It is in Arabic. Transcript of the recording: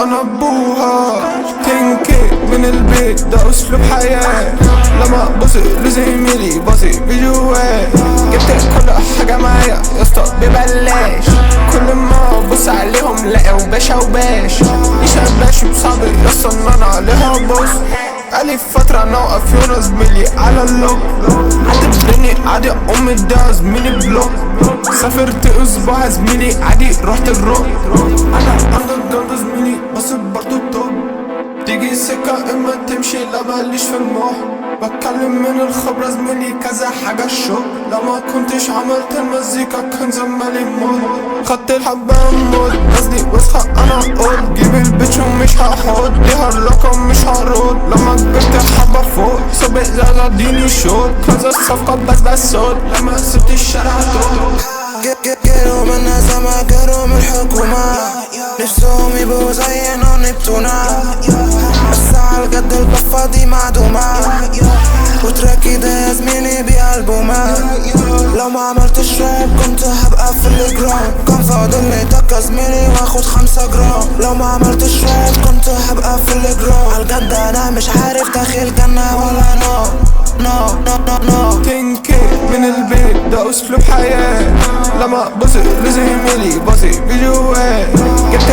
انا ابوها. تنكي من البيت ده اسلوب حياة، لما بصي لزميلي بصي بجواه. جبت كل حاجة معايا يسطا ببلاش، كل ما ابص عليهم لاقوا باشا وباش. يشباشي بصعب يسطا ان انا عليها بص. قالي فترة انا واقف يونا زميلي على اللوك، عاتبني عادي امي ده زميلي بلوك. سافرت اسبوع زميلي عادي رحت الروك. انا عندك جنب زميلي بس برضو التوب، تيجي سكة اما تمشي لا ماليش في الموح. بتكلم من الخبرة زميلي كذا حاجة الشوق، لما كنتش عملت المزيكا كان زمالي موت. خدت الحبة موت قصدي وسخة انا اقول جيب البيتش ومش هحط ليها الرقم مش هرد. لما كبرت حبة فوق سابق زي اديني شوت، كذا الصفقة بس صوت لما سبت الشارع تروح. جروا من الناس ما جروا من الحكومة، نفسهم يبقوا زينا نبتونا، بس عالجد البفة دي معدومة. وتراكي ده يا زميلي بألبومات، لو ما عملتش راب كنت هبقى في الجراوند. كان فاضل لي تكة زميلي واخد 5 جرام، لو ما عملتش راب كنت هبقى في الجراوند. عالجد انا مش عارف داخل جنة ولا نار. نو نو نو نو تنكي من البيت ده اسلوب حياة، لما بصي لزميلي بصي بجواه. جبت